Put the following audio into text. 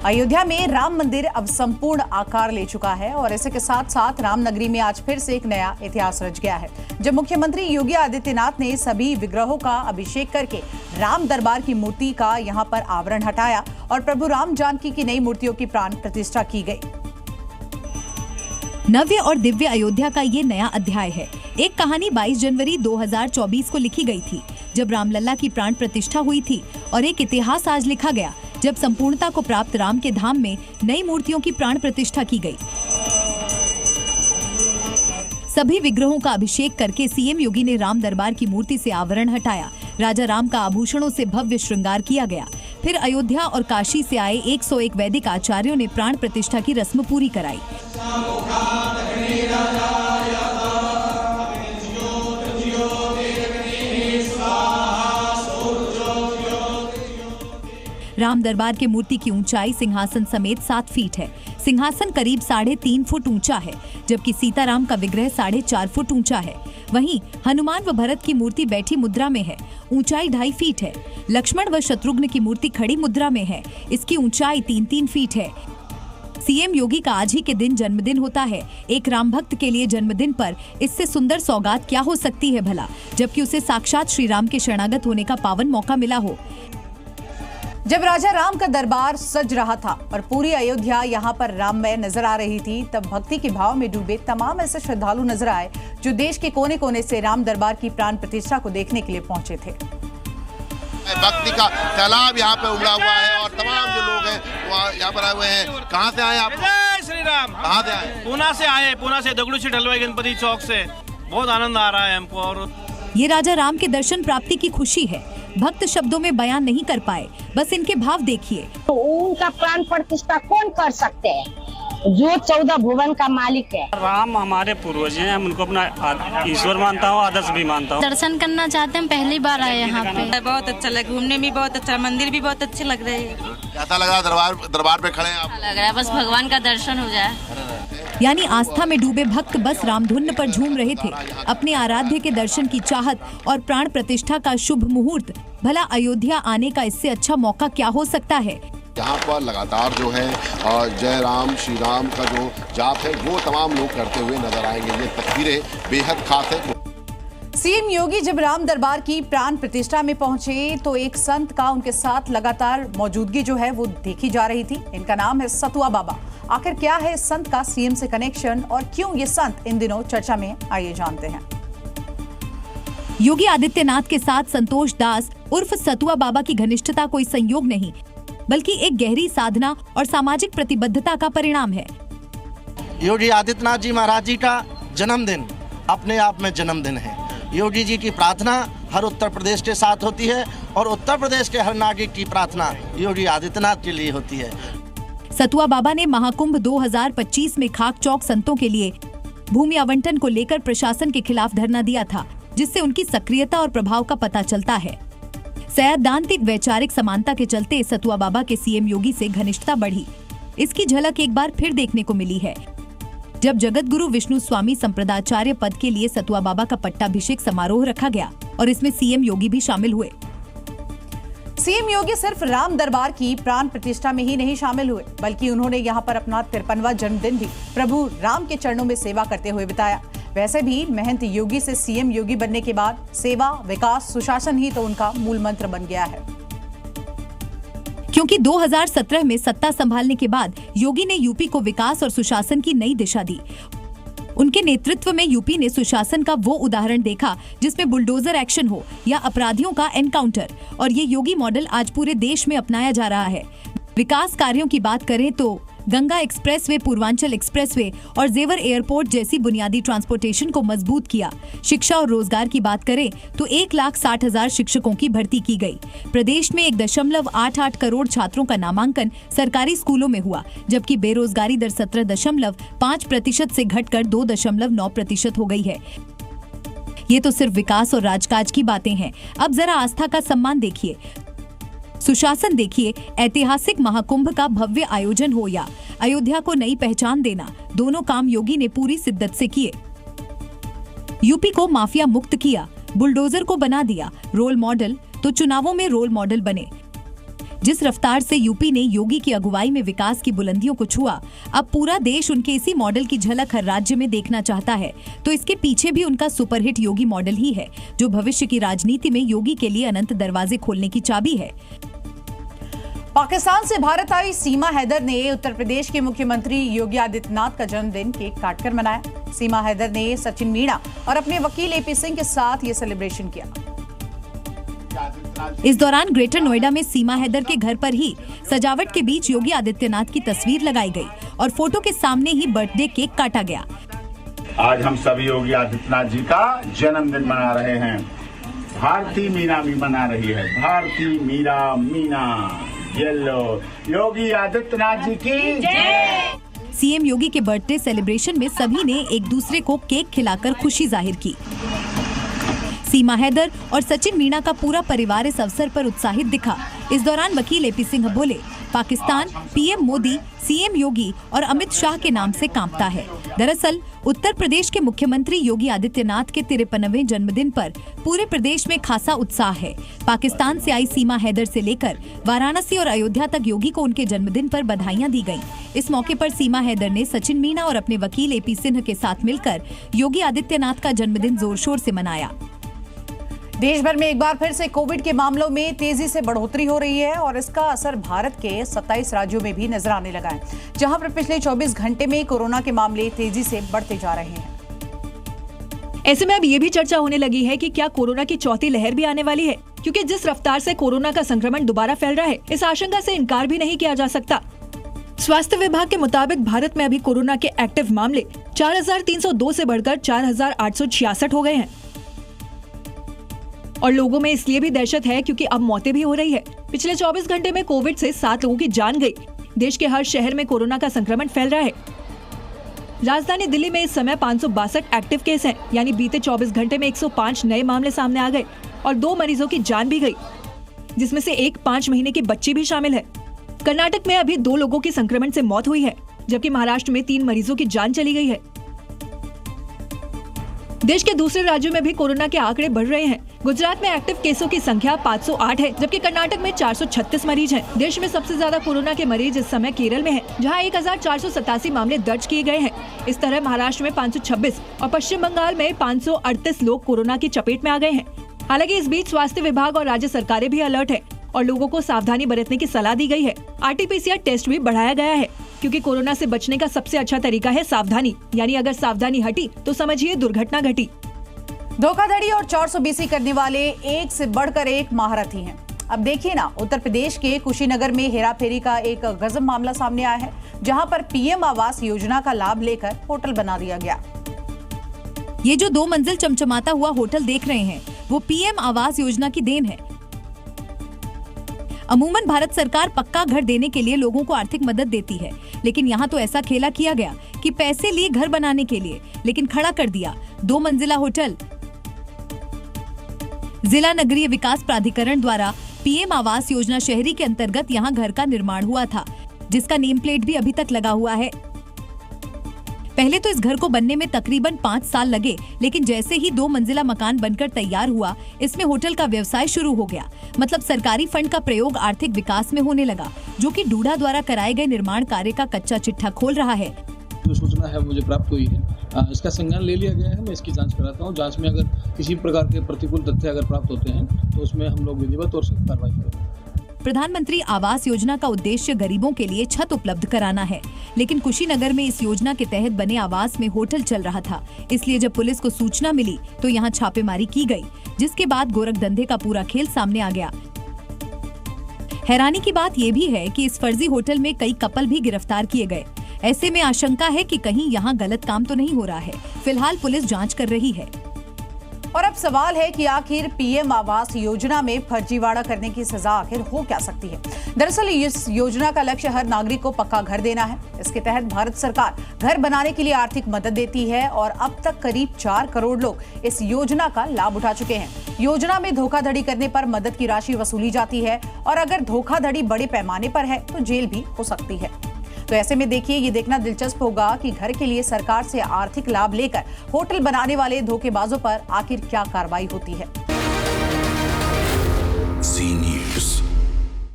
अयोध्या में राम मंदिर अब संपूर्ण आकार ले चुका है और इसी के साथ साथ रामनगरी में आज फिर से एक नया इतिहास रच गया है, जब मुख्यमंत्री योगी आदित्यनाथ ने सभी विग्रहों का अभिषेक करके राम दरबार की मूर्ति का यहां पर आवरण हटाया और प्रभु राम जानकी की नई मूर्तियों की प्राण प्रतिष्ठा की गई। नव्य और दिव्य अयोध्या का ये नया अध्याय है। एक कहानी 22 जनवरी 2024 को लिखी गई थी, जब रामलला की प्राण प्रतिष्ठा हुई थी, और एक इतिहास आज लिखा गया जब संपूर्णता को प्राप्त राम के धाम में नई मूर्तियों की प्राण प्रतिष्ठा की गई। सभी विग्रहों का अभिषेक करके सीएम योगी ने राम दरबार की मूर्ति से आवरण हटाया। राजा राम का आभूषणों से भव्य श्रृंगार किया गया। फिर अयोध्या और काशी से आए 101 वैदिक आचार्यों ने प्राण प्रतिष्ठा की रस्म पूरी कराई। राम दरबार के मूर्ति की ऊंचाई सिंहासन समेत 7 फीट है। सिंहासन करीब 3.5 फुट ऊंचा है, जबकि सीताराम का विग्रह 4.5 फुट ऊंचा है। वहीं हनुमान व भरत की मूर्ति बैठी मुद्रा में है, ऊंचाई 2.5 फीट है। लक्ष्मण व शत्रुघ्न की मूर्ति खड़ी मुद्रा में है, इसकी ऊंचाई 3-3 फीट है। सीएम योगी का आज ही के दिन जन्मदिन होता है। एक राम भक्त के लिए जन्मदिन पर इससे सुंदर सौगात क्या हो सकती है भला, जबकि उसे साक्षात श्री राम के शरणागत होने का पावन मौका मिला हो। जब राजा राम का दरबार सज रहा था और पूरी अयोध्या यहाँ पर राममय नजर आ रही थी, तब भक्ति के भाव में डूबे तमाम ऐसे श्रद्धालु नजर आए जो देश के कोने कोने से राम दरबार की प्राण प्रतिष्ठा को देखने के लिए पहुंचे थे। भक्ति का तालाब यहाँ पे उमड़ा हुआ है और तमाम जो लोग हैं वो यहाँ पर आए हुए हैं। कहाँ से आए आप? जय श्री राम। कहाँ से आए? पूना से आए, पूना से दगड़ू ढलवाई गणपति चौक से। बहुत आनंद आ रहा है हमको। और ये राजा राम के दर्शन प्राप्ति की खुशी है। भक्त शब्दों में बयान नहीं कर पाए, बस इनके भाव देखिए। तो उनका प्राण प्रतिष्ठा कौन कर सकते हैं, जो 14 भुवन का मालिक है। राम हमारे पूर्वज हैं, हम उनको अपना ईश्वर मानता हूँ, आदर्श भी मानता हूँ। दर्शन करना चाहते हैं, पहली बार आए यहाँ पे। बहुत अच्छा लगा, घूमने में बहुत अच्छा, मंदिर भी बहुत अच्छे लग रहे हैं। कैसा लग रहा है दरबार पे खड़े हैं आप? लग रहा है बस भगवान का दर्शन हो जाए। यानी आस्था में डूबे भक्त बस रामधुन पर झूम रहे थे। अपने आराध्य के दर्शन की चाहत और प्राण प्रतिष्ठा का शुभ मुहूर्त, भला अयोध्या आने का इससे अच्छा मौका क्या हो सकता है। यहाँ पर लगातार जो है जय राम श्री राम का जो जाप है वो तमाम लोग करते हुए नजर आएंगे। ये तस्वीरें बेहद खास है। सीएम योगी जब राम दरबार की प्राण प्रतिष्ठा में पहुंचे तो एक संत का उनके साथ लगातार मौजूदगी जो है वो देखी जा रही थी। इनका नाम है सतुआ बाबा। आखिर क्या है इस संत का सीएम से कनेक्शन और क्यों ये संत इन दिनों चर्चा में, आइए जानते हैं। योगी आदित्यनाथ के साथ संतोष दास उर्फ सतुआ बाबा की घनिष्ठता कोई संयोग नहीं, बल्कि एक गहरी साधना और सामाजिक प्रतिबद्धता का परिणाम है। योगी आदित्यनाथ जी महाराज जी का जन्मदिन अपने आप में जन्मदिन है। योगी जी की प्रार्थना हर उत्तर प्रदेश के साथ होती है और उत्तर प्रदेश के हर नागरिक की प्रार्थना योगी आदित्यनाथ के लिए होती है। सतुआ बाबा ने महाकुंभ 2025 में खाक चौक संतों के लिए भूमि आवंटन को लेकर प्रशासन के खिलाफ धरना दिया था, जिससे उनकी सक्रियता और प्रभाव का पता चलता है। सैद्धांतिक वैचारिक समानता के चलते सतुआ बाबा के सीएम योगी से घनिष्ठता बढ़ी। इसकी झलक एक बार फिर देखने को मिली है, जब जगत गुरु विष्णु स्वामी संप्रदाचार्य पद के लिए सतुआ बाबा का पट्टाभिषेक समारोह रखा गया और इसमें सीएम योगी भी शामिल हुए। सीएम योगी सिर्फ राम दरबार की प्राण प्रतिष्ठा में ही नहीं शामिल हुए, बल्कि उन्होंने यहां पर अपना 53वां जन्मदिन भी प्रभु राम के चरणों में सेवा करते हुए बिताया। वैसे भी महंत योगी से सीएम योगी बनने के बाद सेवा, विकास, सुशासन ही तो उनका मूल मंत्र बन गया है। क्योंकि 2017 में सत्ता संभालने के बाद योगी ने यूपी को विकास और सुशासन की नई दिशा दी। उनके नेतृत्व में यूपी ने सुशासन का वो उदाहरण देखा जिसमें बुलडोजर एक्शन हो या अपराधियों का एनकाउंटर, और ये योगी मॉडल आज पूरे देश में अपनाया जा रहा है। विकास कार्यों की बात करें तो गंगा एक्सप्रेसवे, पूर्वांचल एक्सप्रेसवे और जेवर एयरपोर्ट जैसी बुनियादी ट्रांसपोर्टेशन को मजबूत किया। शिक्षा और रोजगार की बात करें तो 1,60,000 शिक्षकों की भर्ती की गई। प्रदेश में 1.88 करोड़ छात्रों का नामांकन सरकारी स्कूलों में हुआ, जबकि बेरोजगारी दर 17.5% से घटकर 2.9% हो गई है। ये तो सिर्फ विकास और राजकाज की बातें हैं। अब जरा आस्था का सम्मान देखिए, सुशासन देखिए। ऐतिहासिक महाकुंभ का भव्य आयोजन हो या अयोध्या को नई पहचान देना, दोनों काम योगी ने पूरी शिद्दत से किए। यूपी को माफिया मुक्त किया, बुलडोजर को बना दिया रोल मॉडल, तो चुनावों में रोल मॉडल बने। जिस रफ्तार से यूपी ने योगी की अगुवाई में विकास की बुलंदियों को छुआ, अब पूरा देश उनके इसी मॉडल की झलक हर राज्य में देखना चाहता है। तो इसके पीछे भी उनका सुपरहिट योगी मॉडल ही है, जो भविष्य की राजनीति में योगी के लिए अनंत दरवाजे खोलने की चाबी है। पाकिस्तान से भारत आई सीमा हैदर ने उत्तर प्रदेश के मुख्यमंत्री योगी आदित्यनाथ का जन्मदिन केक काटकर मनाया। सीमा हैदर ने सचिन मीणा और अपने वकील एपी सिंह के साथ ये सेलिब्रेशन किया। इस दौरान ग्रेटर नोएडा में सीमा हैदर के घर पर ही सजावट के बीच योगी आदित्यनाथ की तस्वीर लगाई गई और फोटो के सामने ही बर्थडे केक काटा गया। आज हम सभी योगी आदित्यनाथ जी का जन्मदिन मना रहे हैं। भारती मीना भी मना रही है। भारती मीरा मीना येलो योगी आदित्यनाथ जी की जय। सीएम योगी के बर्थडे सेलिब्रेशन में सभी ने एक दूसरे को केक खिलाकर खुशी जाहिर की। सीमा हैदर और सचिन मीणा का पूरा परिवार इस अवसर पर उत्साहित दिखा। इस दौरान वकील एपी सिंह बोले, पाकिस्तान पीएम मोदी, सीएम योगी और अमित शाह के नाम से कांपता है। दरअसल उत्तर प्रदेश के मुख्यमंत्री योगी आदित्यनाथ के 53वें जन्मदिन पर पूरे प्रदेश में खासा उत्साह है। पाकिस्तान से आई सीमा हैदर से लेकर वाराणसी और अयोध्या तक योगी को उनके जन्मदिन पर बधाइयां दी गईं। इस मौके पर सीमा हैदर ने सचिन मीणा और अपने वकील एपी सिंह के साथ मिलकर योगी आदित्यनाथ का जन्मदिन जोर शोर से मनाया। देश भर में एक बार फिर से कोविड के मामलों में तेजी से बढ़ोतरी हो रही है और इसका असर भारत के 27 राज्यों में भी नजर आने लगा है, जहां पर पिछले 24 घंटे में कोरोना के मामले तेजी से बढ़ते जा रहे हैं। ऐसे में अब ये भी चर्चा होने लगी है कि क्या कोरोना की चौथी लहर भी आने वाली है, क्योंकि जिस रफ्तार से कोरोना का संक्रमण दोबारा फैल रहा है, इस आशंका से इनकार भी नहीं किया जा सकता। स्वास्थ्य विभाग के मुताबिक भारत में अभी कोरोना के एक्टिव मामले 4,302 से बढ़कर 4,866 हो गए हैं और लोगों में इसलिए भी दहशत है क्योंकि अब मौतें भी हो रही है। पिछले 24 घंटे में कोविड से 7 लोगों की जान गई। देश के हर शहर में कोरोना का संक्रमण फैल रहा है। राजधानी दिल्ली में इस समय 562 एक्टिव केस हैं, यानी बीते 24 घंटे में 105 नए मामले सामने आ गए और 2 मरीजों की जान भी गई, जिसमें से एक 5 महीने की बच्ची भी शामिल है। कर्नाटक में अभी 2 लोगों की संक्रमण से मौत हुई है, जबकि महाराष्ट्र में 3 मरीजों की जान चली गई है। देश के दूसरे राज्यों में भी कोरोना के आंकड़े बढ़ रहे हैं। गुजरात में एक्टिव केसों की संख्या 508 है, जबकि कर्नाटक में 436 मरीज हैं। देश में सबसे ज्यादा कोरोना के मरीज इस समय केरल में हैं, जहां 1487 मामले दर्ज किए गए हैं। इस तरह महाराष्ट्र में 526 और पश्चिम बंगाल में 538 लोग कोरोना की चपेट में आ गए हैं। हालांकि इस बीच स्वास्थ्य विभाग और राज्य सरकारें भी अलर्ट है और लोगों को सावधानी बरतने की सलाह दी गई है। RT-PCR टेस्ट भी बढ़ाया गया है, क्योंकि कोरोना से बचने का सबसे अच्छा तरीका है सावधानी, यानी अगर सावधानी हटी तो समझिए दुर्घटना घटी। धोखाधड़ी और 420 करने वाले एक से बढ़कर एक महारथी हैं। अब देखिए ना, उत्तर प्रदेश के कुशीनगर में हेराफेरी का एक गजब मामला सामने आया है, जहां पर पीएम आवास योजना का लाभ लेकर होटल बना दिया गया। ये जो 2 मंजिल चमचमाता हुआ होटल देख रहे हैं, वो पीएम आवास योजना की देन है। अमूमन भारत सरकार पक्का घर देने के लिए लोगों को आर्थिक मदद देती है, लेकिन यहाँ तो ऐसा खेला किया गया कि पैसे लिए घर बनाने के लिए, लेकिन खड़ा कर दिया 2 मंजिला होटल। जिला नगरीय विकास प्राधिकरण द्वारा पीएम आवास योजना शहरी के अंतर्गत यहाँ घर का निर्माण हुआ था, जिसका नेम प्लेट भी अभी तक लगा हुआ है। पहले तो इस घर को बनने में तकरीबन 5 साल लगे, लेकिन जैसे ही 2 मंजिला मकान बनकर तैयार हुआ, इसमें होटल का व्यवसाय शुरू हो गया। मतलब सरकारी फंड का प्रयोग आर्थिक विकास में होने लगा, जो कि डूडा द्वारा कराए गए निर्माण कार्य का कच्चा चिट्ठा खोल रहा है। जो सूचना है मुझे प्राप्त हुई है, इसका संज्ञान ले लिया गया है। मैं इसकी जांच कराता हूँ। जांच में अगर किसी प्रकार के प्रतिकूल तथ्य अगर प्राप्त होते हैं तो उसमें हम लोग विधिवत और सख्त कार्रवाई करेंगे। प्रधानमंत्री आवास योजना का उद्देश्य गरीबों के लिए छत उपलब्ध कराना है, लेकिन कुशीनगर में इस योजना के तहत बने आवास में होटल चल रहा था। इसलिए जब पुलिस को सूचना मिली तो यहाँ छापेमारी की गई, जिसके बाद गोरख धंधे का पूरा खेल सामने आ गया। हैरानी की बात ये भी है कि इस फर्जी होटल में कई कपल भी गिरफ्तार किए गए। ऐसे में आशंका है कि कहीं यहाँ गलत काम तो नहीं हो रहा है। फिलहाल पुलिस जांच कर रही है। और अब सवाल है कि आखिर पीएम आवास योजना में फर्जीवाड़ा करने की सजा आखिर हो क्या सकती है। दरअसल इस योजना का लक्ष्य हर नागरिक को पक्का घर देना है। इसके तहत भारत सरकार घर बनाने के लिए आर्थिक मदद देती है और अब तक करीब 4 करोड़ लोग इस योजना का लाभ उठा चुके हैं। योजना में धोखाधड़ी करने पर मदद की राशि वसूली जाती है और अगर धोखाधड़ी बड़े पैमाने पर है तो जेल भी हो सकती है। तो ऐसे में देखिए, ये देखना दिलचस्प होगा कि घर के लिए सरकार से आर्थिक लाभ लेकर होटल बनाने वाले धोखेबाजों पर आखिर क्या कार्रवाई होती है।